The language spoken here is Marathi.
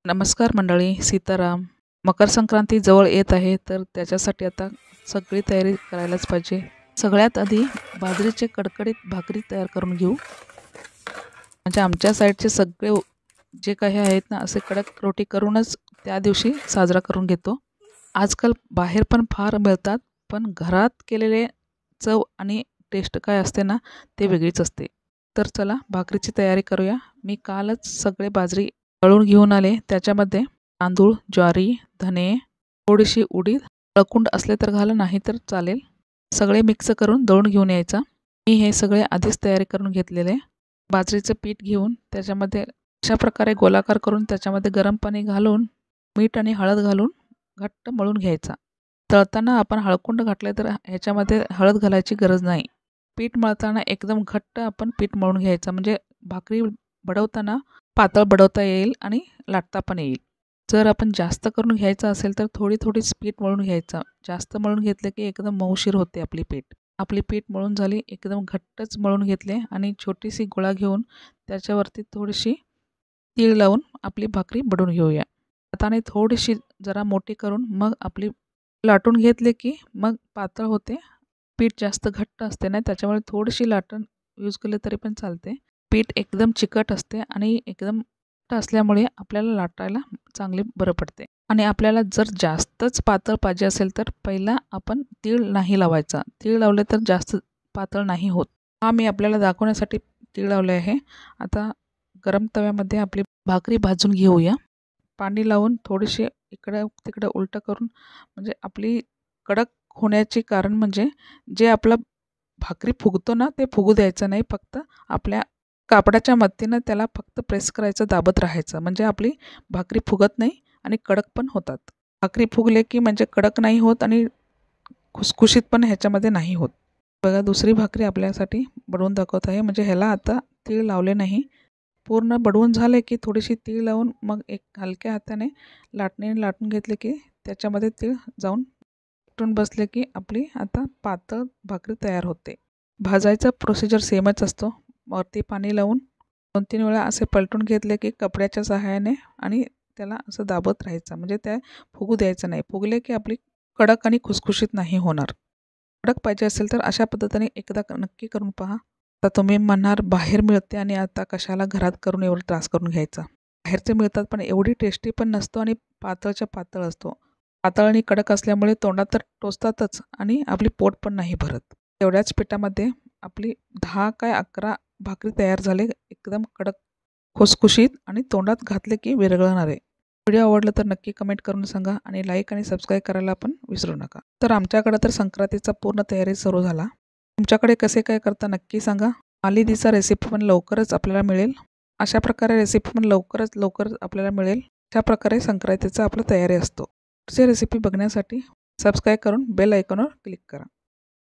नमस्कार मंडळी, सीताराम. मकर संक्रांती जवळ येत आहे, तर त्याच्यासाठी आता सगळी तयारी करायलाच पाहिजे. सगळ्यात आधी बाजरीचे कडकडीत भाकरी तयार करून घेऊ. म्हणजे आमच्या साईडचे सगळे जे काही आहेत ना, असे कडक रोटी करूनच त्या दिवशी साजरा करून घेतो. आजकाल बाहेर पण फार मिळतात, पण घरात केलेले चव आणि टेस्ट काय असते ना, ते वेगळीच असते. तर चला भाकरीची तयारी करूया. मी कालच सगळे बाजरी दळून घेऊन आले. त्याच्यामध्ये तांदूळ, ज्वारी, धने, थोडीशी उडीद, हळकुंड असले तर घाला, नाही तर चालेल. सगळे मिक्स करून दळून घेऊन यायचा. मी हे सगळे आधीच तयारी करून घेतलेले. बाजरीचं पीठ घेऊन त्याच्यामध्ये अशा प्रकारे गोलाकार करून त्याच्यामध्ये गरम पाणी घालून मीठ आणि हळद घालून घट्ट मळून घ्यायचा. तळताना आपण हळकुंड घातले तर ह्याच्यामध्ये हळद घालायची गरज नाही. पीठ मळताना एकदम घट्ट आपण पीठ मळून घ्यायचं, म्हणजे भाकरी बडवताना पातळ बडवता येईल आणि लाटता पण येईल. जर आपण जास्त करून घ्यायचं असेल तर थोडीच पीठ मळून घ्यायचं. जास्त मळून घेतले की एकदम मऊशीर होते आपली पीठ. आपली पीठ मळून झाली, एकदम घट्टच मळून घेतले आणि छोटीशी गोळा घेऊन त्याच्यावरती थोडीशी तीळ लावून आपली भाकरी बडवून घेऊया. हाताने थोडीशी जरा मोठी करून मग आपली लाटून घेतले की मग पातळ होते. पीठ जास्त घट्ट असते ना, त्याच्यामुळे थोडीशी लाटण यूज केले तरी पण चालते. पीठ एकदम चिकट असते आणि एकदम घट्ट असल्यामुळे आपल्याला लाटायला चांगले बरं पडते. आणि आपल्याला जर जास्तच पातळ पाहिजे असेल तर पहिला आपण तीळ नाही लावायचा. तीळ लावले तर जास्त पातळ नाही होत. हा मी आपल्याला दाखवण्यासाठी तीळ लावले आहे. आता गरम तव्यामध्ये आपली भाकरी भाजून घेऊया. पाणी लावून थोडीशी इकडं तिकडं उलटं करून, म्हणजे आपली कडक होण्याचे कारण म्हणजे जे आपलं भाकरी फुगतो ना, ते फुगू द्यायचं नाही. फक्त आपल्या कापडाच्या मदतीनं त्याला फक्त प्रेस करायचं, दाबत राहायचं, म्हणजे आपली भाकरी फुगत नाही आणि कडक पण होतात. भाकरी फुगले की म्हणजे कडक नाही होत आणि खुसखुशीत पण ह्याच्यामध्ये नाही होत. बघा, दुसरी भाकरी आपल्यासाठी बडवून दाखवत आहे. म्हणजे ह्याला आता तीळ लावले नाही. पूर्ण बडवून झाले की थोडीशी तीळ लावून मग एक हलक्या हाताने लाटणीने लाटून घेतले की त्याच्यामध्ये तीळ जाऊन लाटून बसले की आपली आता पातळ भाकरी तयार होते. भाजायचा प्रोसिजर सेमच असतो. वरती पाणी लावून 2-3 वेळा असे पलटून घेतले की कपड्याच्या सहाय्याने आणि त्याला असं दाबत राहायचं, म्हणजे त्या फुगू द्यायचं नाही. फुगले की आपली कडक आणि खुसखुशीत नाही होणार. कडक पाहिजे असेल तर अशा पद्धतीने एकदा नक्की करून पहा. आता तुम्ही म्हणणार बाहेर मिळते आणि आता कशाला घरात करून एवढा त्रास करून घ्यायचा. बाहेरचे मिळतात पण एवढी टेस्टी पण नसतो आणि पातळच्या पातळ असतो. पातळ आणि कडक असल्यामुळे तोंडात तर टोचतातच आणि आपली पोट पण नाही भरत. तेवढ्याच पिठामध्ये आपली 10 काय 11 भाकरी तयार झाले, एकदम कडक, खुसखुशीत आणि तोंडात घातले की विरघळणारे. व्हिडिओ आवडला तर नक्की कमेंट करून सांगा आणि लाईक आणि सबस्क्राईब करायला पण विसरू नका. तर आमच्याकडे तर संक्रांतीचा पूर्ण तयारी सुरू झाला. तुमच्याकडे कसे काय करता नक्की सांगा. मालिदीचा रेसिपी पण लवकरच आपल्याला मिळेल. अशा प्रकारे रेसिपी पण लवकरच आपल्याला मिळेल. अशा प्रकारे संक्रांतीचा आपला तयारी असतो. पुढची रेसिपी बघण्यासाठी सबस्क्राईब करून बेल आयकॉनवर क्लिक करा.